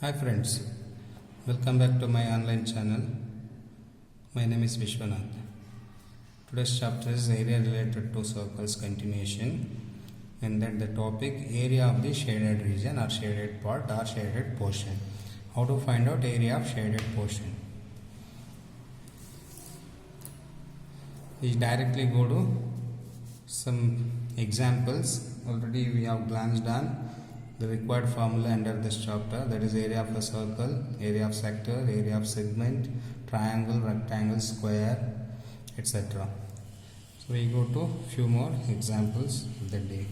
Hi friends, welcome back to my online channel. My name is Vishwanath. Today's chapter is area related to circles continuation, and that the topic area of the shaded region or shaded part or shaded portion. How to find out area of shaded portion? We directly go to some examples. Already we have glanced on the required formula under this chapter, that is area of a circle, area of sector, area of segment, triangle, rectangle, square, etc. So we go to few more examples of the day.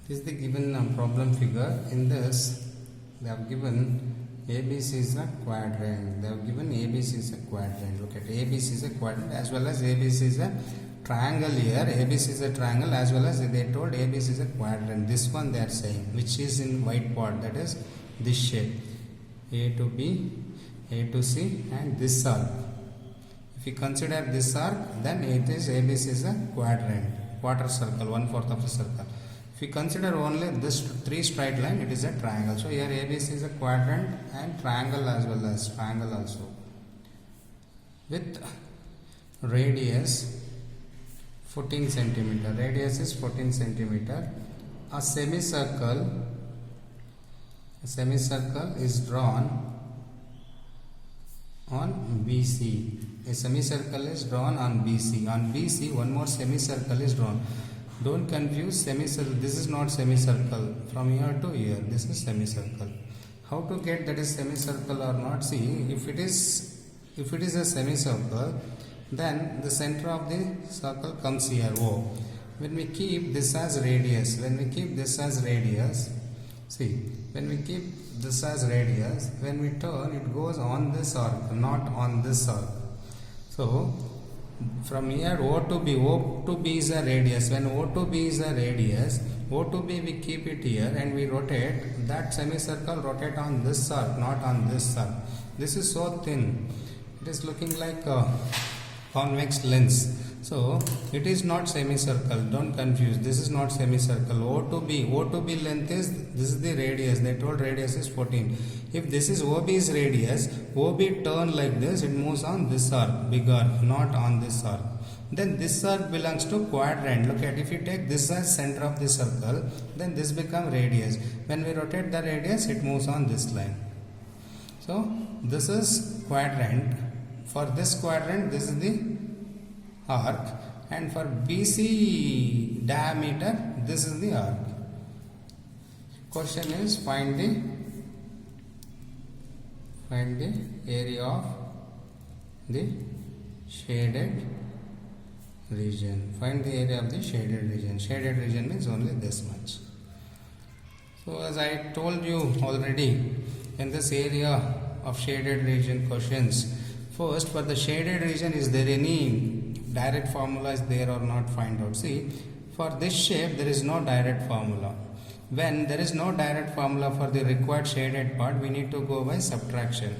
This is the given problem figure. In this, they have given ABC is a quadrant. They have given ABC is a quadrant. Look at ABC is a quadrant as well as ABC is a triangle here. ABC is a triangle as well as they told ABC is a quadrant. This one they are saying, which is in white part, that is this shape, A to B, A to C, and this arc. If you consider this arc, then it is ABC is a quadrant, quarter circle, 1/4 of a circle. If you consider only this three straight line, it is a triangle. So here ABC is a quadrant and triangle as well as triangle also. With radius 14 centimeter. Radius is 14 centimeter. A semicircle is drawn on BC. A semicircle is drawn on BC. On BC, one more semicircle is drawn. Don't confuse semicircle. This is not semicircle. From here to here, this is semicircle. How to get that is semicircle or not? See, if it is a semicircle, then the center of the circle comes here, O. When we keep this as radius, see, when we keep this as radius, when we turn, it goes on this arc, not on this arc. So from here O to B is a radius. When O to B is a radius, O to B we keep it here and we rotate that semicircle, rotate on this arc, not on this arc. This is so thin, it is looking like a convex lens. So it is not semicircle. Don't confuse. This is not semicircle. O to B length is, this is the radius. They told radius is 14. If this is OB's radius, OB turn like this, it moves on this arc, big arc, not on this arc. Then this arc belongs to quadrant. Look at, if you take this as center of the circle, then this become radius. When we rotate the radius, it moves on this line. So this is quadrant. For this quadrant, this is the arc, and for BC diameter, this is the arc. Question is find the area of the shaded region. Find the area of the shaded region. Shaded region means only this much. So as I told you already, in this area of shaded region questions, first for the shaded region, is there any direct formula is there or not? Find out. See, for this shape there is no direct formula. When there is no direct formula for the required shaded part, we need to go by subtraction.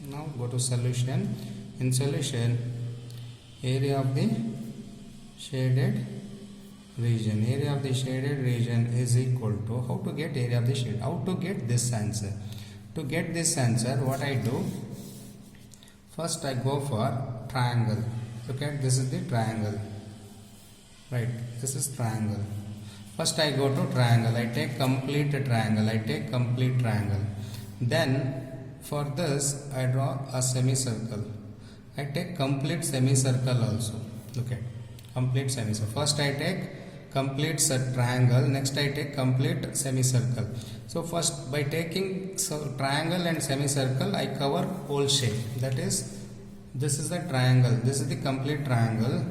Now go to solution. In solution, area of the shaded region. Area of the shaded region is equal to, how to get area of the shade? How to get this answer? To get this answer, what I do? First I go for triangle. Look at, this is the triangle, right? This is triangle. First I go to triangle. I take complete triangle. Then for this I draw a semicircle. I take complete semicircle also. Look at, complete semicircle. First I take complete triangle. Next I take complete semicircle. So first, by taking triangle and semicircle, I cover whole shape. That is, this is the triangle, this is the complete triangle,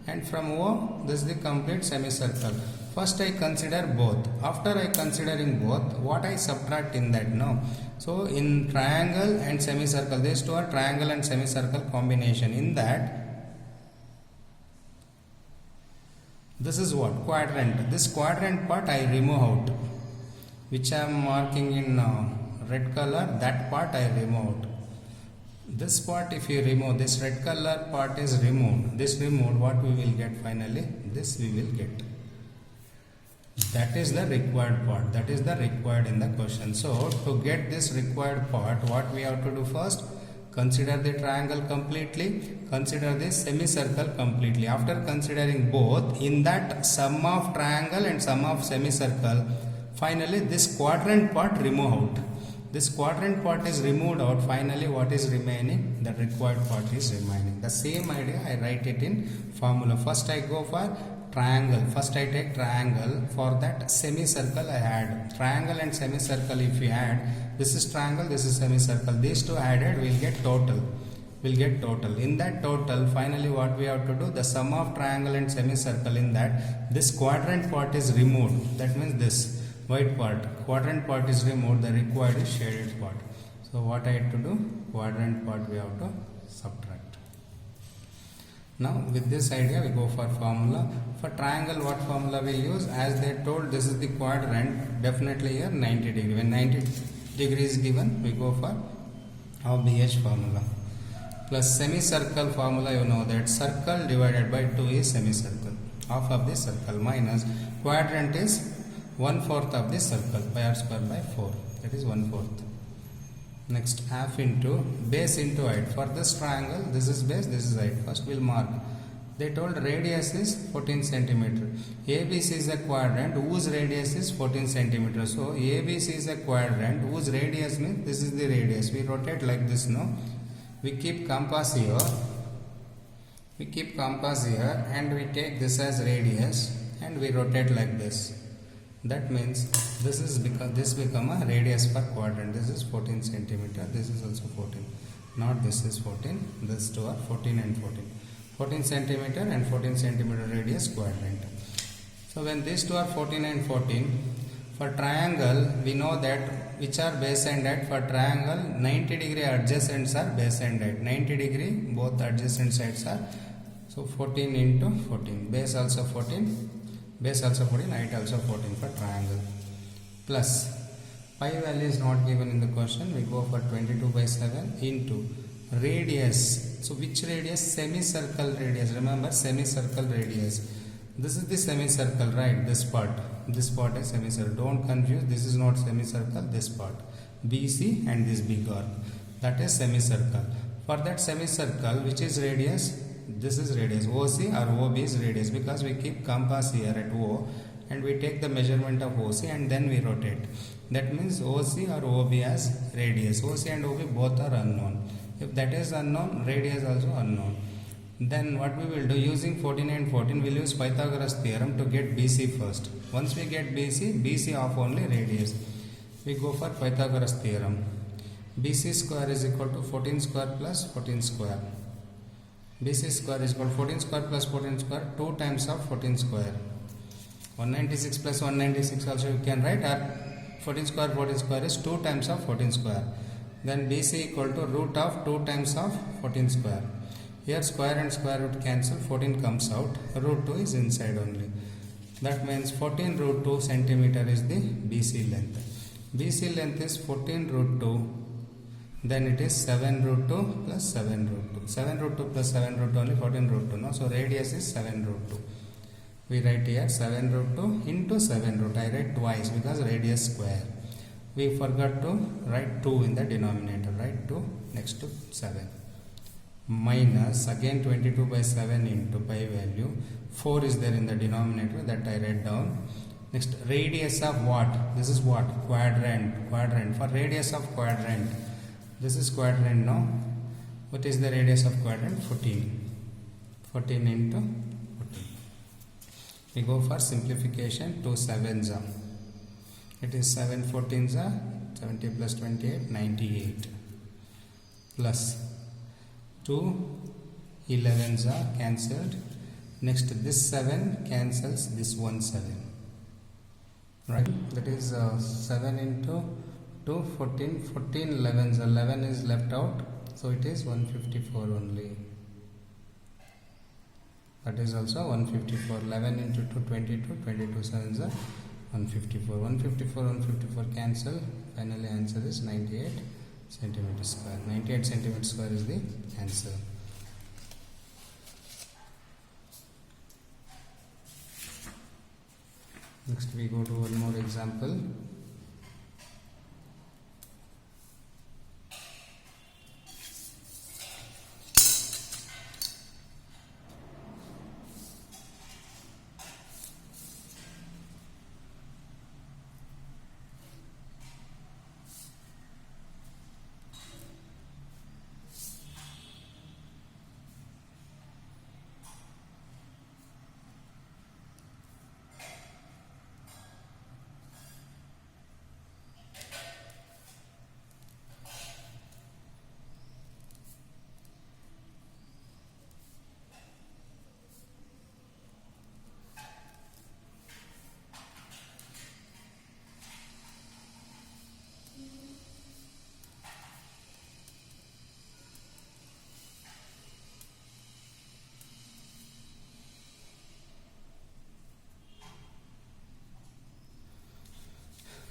and from O this is the complete semicircle. first I consider both. After I considering both, what I subtract in that now? So in triangle and semicircle, these two are triangle and semicircle combination. In that, this is what? Quadrant. This quadrant part I remove out, which I am marking in red color. That part I remove out. This part, if you remove, this red color part is removed. This removed, what we will get finally? This we will get. That is the required part. That is the required in the question. So to get this required part, what we have to do first? Consider the triangle completely, consider the semicircle completely. After considering both, in that sum of triangle and sum of semicircle, finally this quadrant part remove out. This quadrant part is removed out. Finally, what is remaining? The required part is remaining. The same idea I write it in formula. First I go for triangle. First I take triangle. For that semicircle I add. Triangle and semicircle if we add, this is triangle, this is semicircle. These two added will get total. Will get total. In that total, finally what we have to do? The sum of triangle and semicircle, in that this quadrant part is removed. That means this white part, quadrant part is removed, the required is shaded part. So what I have to do? Quadrant part we have to subtract. Now with this idea we go for formula. For triangle, what formula we use? As they told, this is the quadrant, definitely here 90 degree. When 90 degree is given, we go for our BH formula. Plus semicircle formula, you know that circle divided by 2 is semicircle. Half of the circle minus quadrant is 1/4 of the circle, pi r square by 4, that is 1/4. Next, half into base into height. For this triangle, this is base, this is height. First we'll mark. They told radius is 14 centimeter. ABC is a quadrant whose radius is 14 centimeter. So ABC is a quadrant whose radius means this is the radius. We rotate like this, no? We keep compass here. We keep compass here and we take this as radius and we rotate like this. That means this is because this become a radius per quadrant. This is 14 centimeter. This is also 14. Not this is 14. This two are 14 and 14. 14 centimeter and 14 centimeter radius quadrant. So when these two are 14 and 14, for triangle we know that which are base and height. For triangle, 90 degree adjacents are base and height. 90 degree both adjacent sides are. So 14 into 14. Base also 14. Base also 14, height also 14 for triangle. Plus, pi value is not given in the question. We go for 22/7 into radius. So which radius? Semicircle radius. Remember, semicircle radius. This is the semicircle, right? This part is semicircle. Don't confuse. This is not semicircle. This part, BC and this big arc, that is semicircle. For that semicircle, which is radius? This is radius. OC or OB is radius, because we keep compass here at O and we take the measurement of OC and then we rotate. That means OC or OB as radius. OC and OB both are unknown. If that is unknown, radius also unknown. Then what we will do, using 14 and 14, we will use Pythagoras theorem to get BC first. Once we get BC of only radius, we go for Pythagoras theorem. BC square is equal to 14 square plus 14 square. BC square is equal to 14 square plus 14 square, 2 times of 14 square. 196 plus 196 also you can write, or 14 square is 2 times of 14 square. Then BC equal to root of 2 times of 14 square. Here square and square root cancel, 14 comes out, root 2 is inside only. That means 14 root 2 centimeter is the BC length. BC length is 14 root 2. Then it is 7 root 2 plus 7 root 2. 7 root 2 plus 7 root 2 only 14 root 2. No? So radius is 7 root 2. We write here 7 root 2 into 7 root. I write twice because radius square. We forgot to write 2 in the denominator. Write 2 next to 7. Minus again 22/7 into pi value. 4 is there in the denominator, that I write down. Next, radius of what? This is what? Quadrant. Quadrant. For radius of quadrant, this is quadrant now. What is the radius of quadrant? 14. 14 into 14. We go for simplification. 2 sevens are. It is 7 14s are 70 plus 28, 98. Plus 2 11s are cancelled. Next, this 7 cancels this 1 7. right? That is 7 into 2, 14, 14 11s, 11 is left out, so it is 154 only. That is also 154. 11 into 2, 22, 22 sevens are 154. 154, 154 cancel. Finally answer is 98 centimeter square. 98 centimeter square is the answer. Next we go to one more example.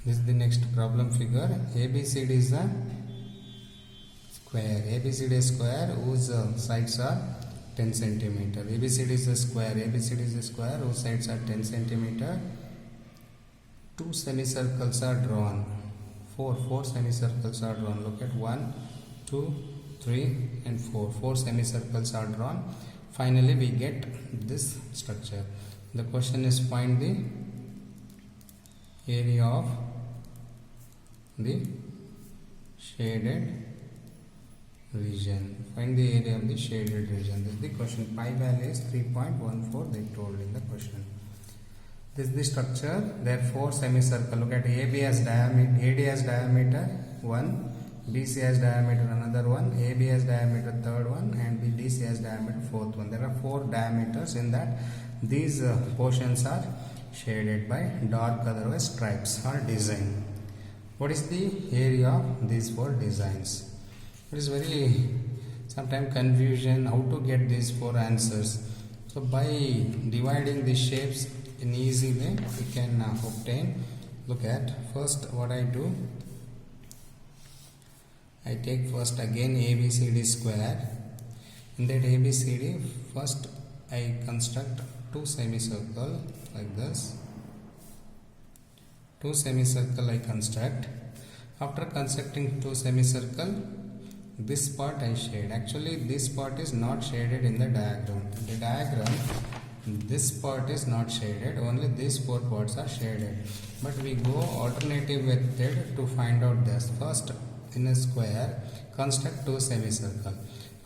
This is the next problem figure. ABCD is a square. ABCD is square whose sides are 10 centimeter. ABCD is a square. ABCD is a square whose sides are 10 centimeter. Two semicircles are drawn. Four semicircles are drawn. Look at 1, 2, 3 and 4. 4 semicircles are drawn. Finally we get this structure. The question is find the area of the shaded region. Find the area of the shaded region. This is the question. Pi value is 3.14 they told in the question. This is the structure. There are 4 semicircles. Look at AB has diameter, AD has diameter 1, BC has diameter another one, AB has diameter third one, and BDC has diameter fourth one. There are 4 diameters in that. These portions are shaded by dark otherwise stripes or design. What is the area of these 4 designs? It is very sometimes confusion how to get these 4 answers. So by dividing the shapes in easy way we can obtain. Look at first what I do. I take first again ABCD square. In that ABCD first I construct 2 semicircle like this. 2 semicircle I construct. After constructing 2 semicircle, this part I shade. Actually this part is not shaded in the diagram. The diagram, this part is not shaded, only these 4 parts are shaded. But we go alternative method to find out this. First in a square construct 2 semicircle.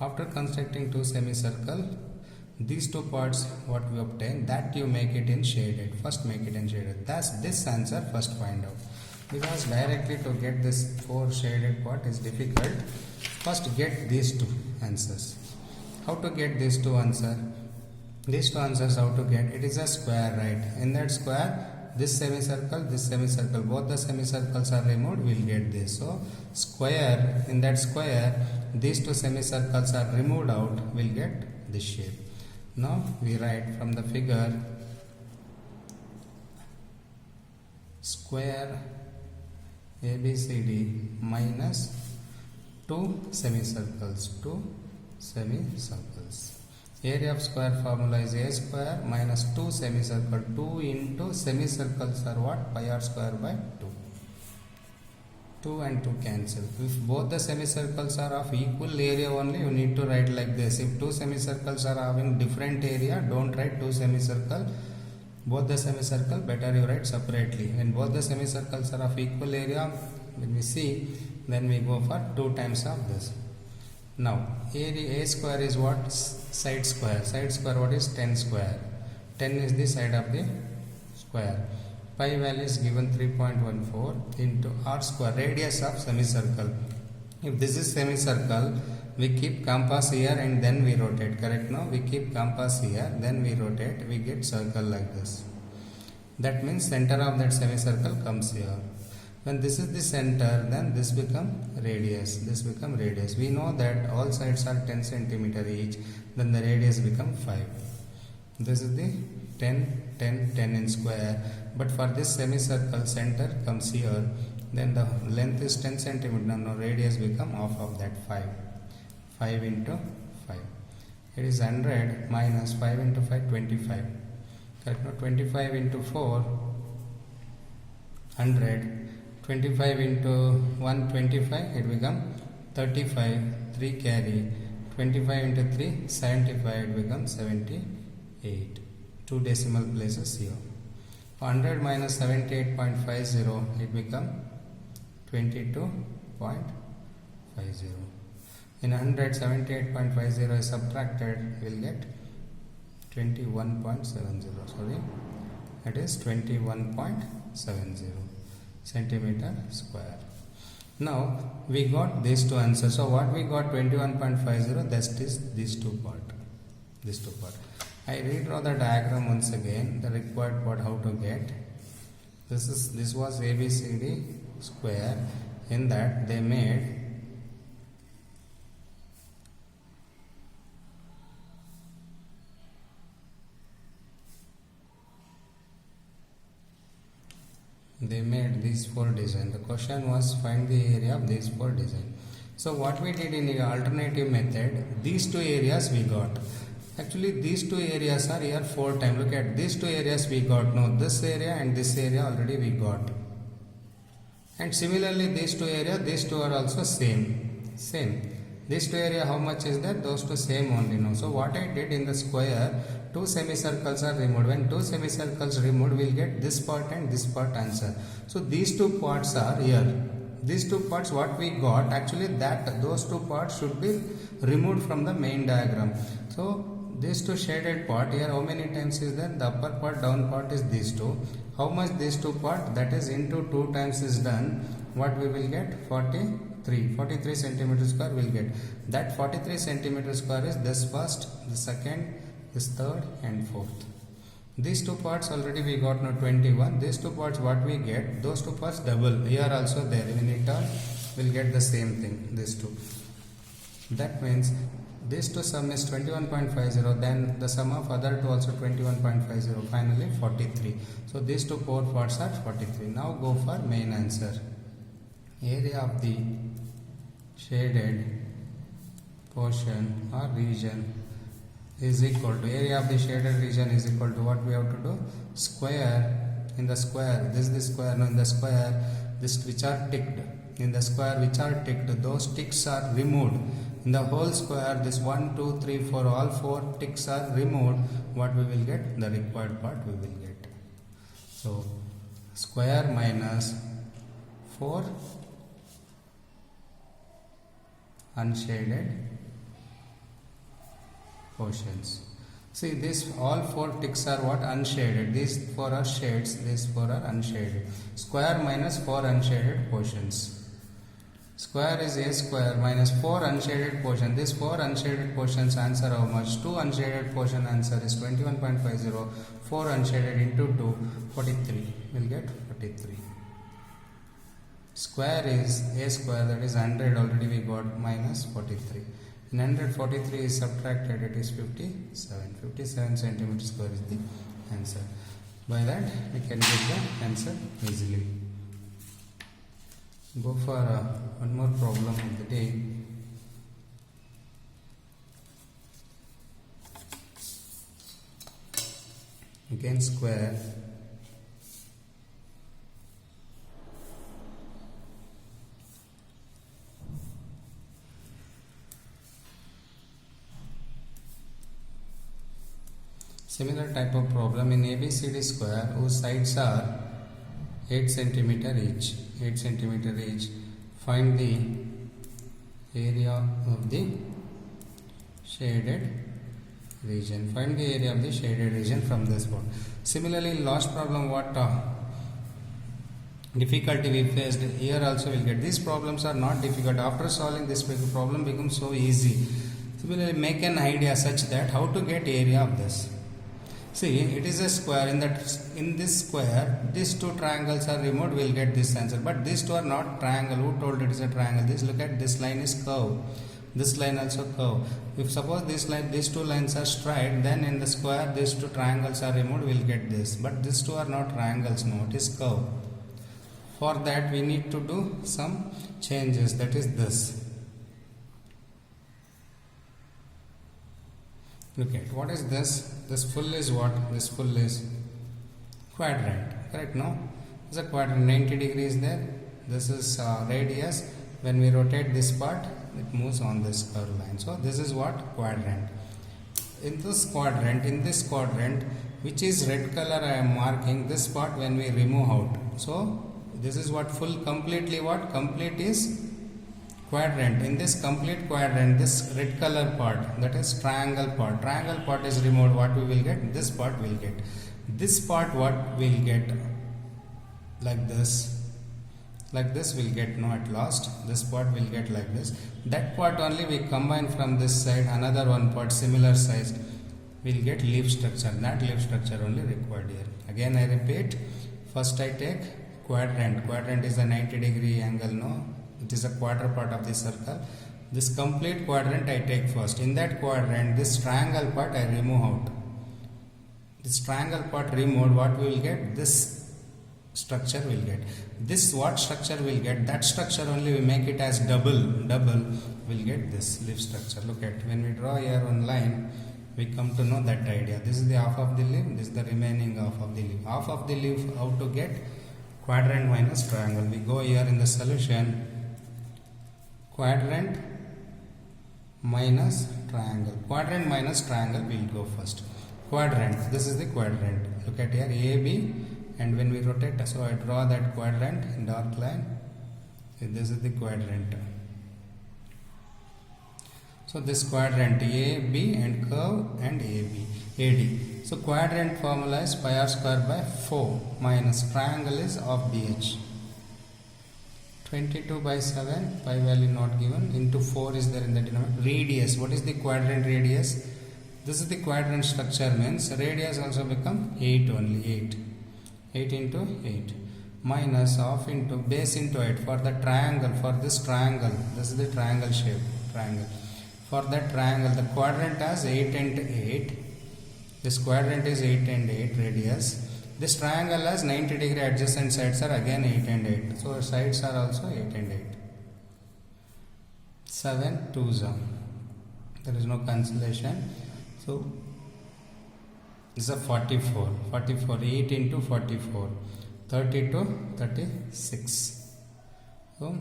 After constructing 2 semicircle, these 2 parts what we obtain, that you make it in shaded. First make it in shaded. Thus this answer first find out. Because directly to get this 4 shaded part is difficult. First get these 2 answers. How to get these 2 answers? These 2 answers how to get? It is a square, right? In that square, this semicircle, both the semicircles are removed, we'll get this. So square, in that square, these 2 semicircles are removed out, we'll get this shape. Now we write from the figure square ABCD minus 2 semicircles. Area of square formula is A square minus 2 semicircle. 2 into semicircles are what? Pi r square by 2. 2 and 2 cancel. If both the semicircles are of equal area only, you need to write like this. If 2 semicircles are having different area, don't write 2 semicircle. Both the semicircle, better you write separately. When both the semicircles are of equal area, when we see, then we go for 2 times of this. Now, A square is what? Side square. Side square what is? 10 square. 10 is the side of the square. Pi value is given 3.14 into r square, radius of semicircle. If this is semicircle, we keep compass here and then we rotate, correct? No, we keep compass here, then we rotate, we get circle like this. That means center of that semicircle comes here. When this is the center, then this become radius. This become radius. We know that all sides are 10 centimeter each. Then the radius become 5. This is the 10, 10, 10 in square. But for this semicircle, center comes here. Then the length is 10 centimeter. Now radius become half of that 5. 5 into 5. It is 100 minus 5 into 5, 25. Correct? Now 25 into 4, 100. 25 into 125, it become 35, 3 carry. 25 into 3, 75, it becomes 78. 2 decimal places here. 100 minus 78.50, it become 22.50. In 100, 78.50 is subtracted, we will get 21.70. Sorry, it is 21.70 centimeter square. Now we got these two answers. So what we got 21.50, that is these two part. I redraw the diagram once again, the required part how to get. This was ABCD square. In that they made these 4 design. The question was find the area of these 4 design. So what we did in the alternative method, these 2 areas we got. Actually these 2 areas are here 4 times. Look at these 2 areas we got. No, this area and this area already we got. And similarly these 2 areas, these 2 are also same. These 2 area how much is that? Those 2 same only. No. So what I did in the square, 2 semicircles are removed. When 2 semicircles removed, we will get this part and this part answer. So these 2 parts are here. These 2 parts what we got, actually those 2 parts should be removed from the main diagram. So these 2 shaded part here, how many times is that? The upper part, down part is these 2. How much these 2 part? That is into 2 times is done. What we will get? 43 centimeter square will get. That 43 centimeter square is this first, the second, this third and fourth. These 2 parts already we got now 21. These 2 parts what we get, those 2 parts double. Here also there. When it turn, we'll get the same thing. These 2. That means this 2 sum is 21.50. Then the sum of other 2 also 21.50. Finally 43. So these 2 parts are 43. Now go for main answer. Area of the shaded portion or region is equal to area of the shaded region is equal to what we have to do? Square. In the square, this is the square. Now in the square, this which are ticked. In the square which are ticked, those ticks are removed. In the whole square, this 1, 2, 3, 4, all 4 ticks are removed. What we will get? The required part we will get. So square minus 4 unshaded portions. See, this all 4 ticks are what? Unshaded. These 4 are shades, these 4 are unshaded. Square minus 4 unshaded portions. Square is a square minus 4 unshaded portion. This 4 unshaded portions answer how much? 2 unshaded portion answer is 21.50. 4 unshaded into 2, 43. We'll get 43. Square is a square, that is 100 already we got, minus 43. In 143 is subtracted, it is 57. 57 centimeter square is the answer. By that we can get the answer easily. Go for one more problem of the day. Again square. Similar type of problem in ABCD square whose sides are 8 centimeter each. 8 centimeter each. Find the area of the shaded region. Find the area of the shaded region from this one. Similarly, in last problem, what difficulty we faced, here also we'll get. These problems are not difficult. After solving this problem becomes so easy. Similarly, make an idea such that how to get area of this. See, it is a square. In this square, these two triangles are removed. We'll get this answer. But these two are not triangle. Who told it is a triangle? This, look at this line is curve. This line also curve. If suppose these two lines are straight, then in the square these two triangles are removed. We'll get this. But these two are not triangles. No, it is curve. For that we need to do some changes. That is this. Look at what is this? This full is what? This full is quadrant. Correct? No? It's a quadrant. 90 degrees there. This is radius. When we rotate this part, it moves on this curve line. So this is what? Quadrant. In this quadrant, which is red color, I am marking this part when we remove out. So this is what? Full. Completely what? Complete is quadrant. In this complete quadrant, this red color part, that is triangle part is removed. What we will get? This part will get. This part what will get? Like this we'll get. No, at last this part will get like this. That part only we combine from this side. Another one part similar size will get leaf structure. That leaf structure only required here. Again I repeat. First I take quadrant. Quadrant is a 90 degree angle. No, it is a quarter part of the circle. This complete quadrant I take first. In that quadrant, this triangle part I remove out. This triangle part removed, what we will get? This structure will get. This what structure will get? That structure only we make it as double will get this leaf structure. Look at, when we draw here one line, we come to know that idea. This is the half of the leaf, this is the remaining half of the leaf. Half of the leaf, how to get? Quadrant minus triangle. We go here in the solution, quadrant minus triangle. Quadrant minus triangle we will go first. Quadrant, this is the quadrant. Look at here, AB, and when we rotate, so I draw that quadrant, dark line. So this is the quadrant. So this quadrant AB and curve and AD. So quadrant formula is pi r square by 4 minus triangle is of BH. 22 by 7, pi value not given, into 4 is there in the denominator. Radius, what is the quadrant radius? This is the quadrant structure, means radius also become 8 only, 8 into 8 minus half into base into 8 for the triangle. For this triangle, this is the triangle shape, triangle. For that triangle, the quadrant has 8 and 8. This quadrant is 8 and 8 radius. This triangle has 90 degree adjacent sides are again 8 and 8. So sides are also 8 and 8. 7 2s are. There is no cancellation. So this is a 44. 8 into 44. 32, 36. So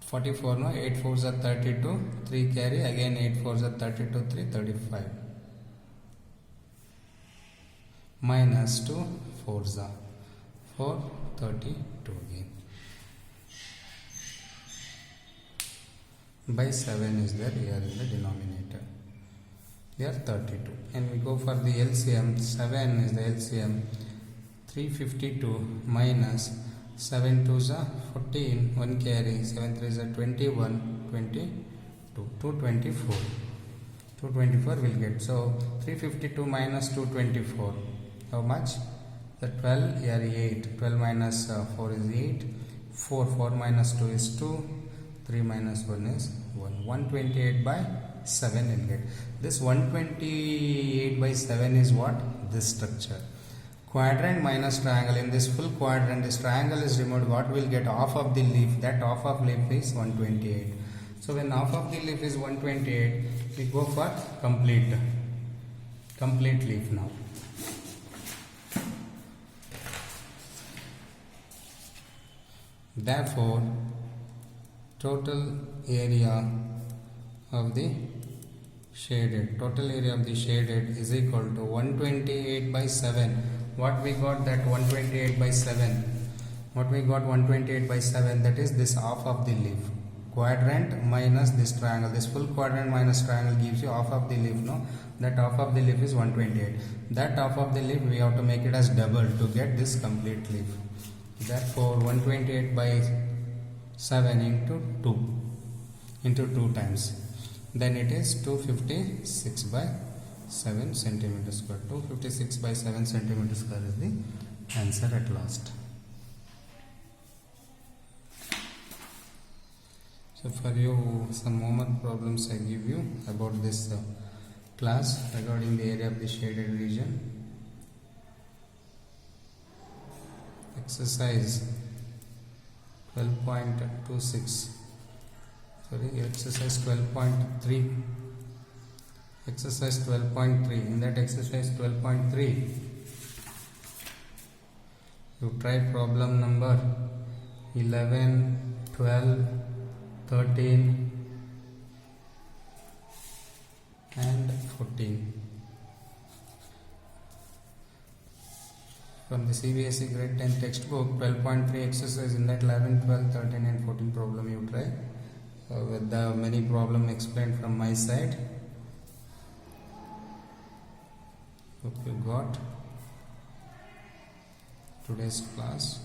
44, no, 8 4s are 32. 3 carry, again 8 4s are 32, 3, 35. Minus 2 4s are 4, 32 again. By 7 is there here in the denominator. Here 32. And we go for the LCM. 7 is the LCM. 352 minus 7 2s are 14. 1 carry. 7 3s are 21. 22. 224. 224 will get. So 352 minus 224. How much? The 12 here 8. 12 minus 4 is 8. 4 minus 2 is 2. 3 minus 1 is 1. 128 by 7 will get. This 128 by 7 is what? This structure. Quadrant minus triangle. In this full quadrant, this triangle is removed. What will get? Half of the leaf. That half of leaf is 128. So when half of the leaf is 128, we go for complete leaf now. Therefore, total area of the shaded is equal to 128 by 7. What we got? That 128 by 7. What we got? 128 by 7. That is this half of the leaf. Quadrant minus this triangle. This full quadrant minus triangle gives you half of the leaf. No, that half of the leaf is 128. That half of the leaf we have to make it as double to get this complete leaf. Therefore, 128 by 7 into 2 times. Then it is 256 by 7 centimeter square. 256 by 7 centimeter square is the answer at last. So for you, some homework problems I give you about this class regarding the area of the shaded region. Exercise 12.26. Sorry, exercise 12.3. Exercise 12.3. In that exercise 12.3, you try problem number 11, 12, 13 and 14 from the CBSE grade 10 textbook. 12.3 exercise, in that 11, 12, 13 and 14 problem you try with the many problem explained from my side. Hope you got today's class.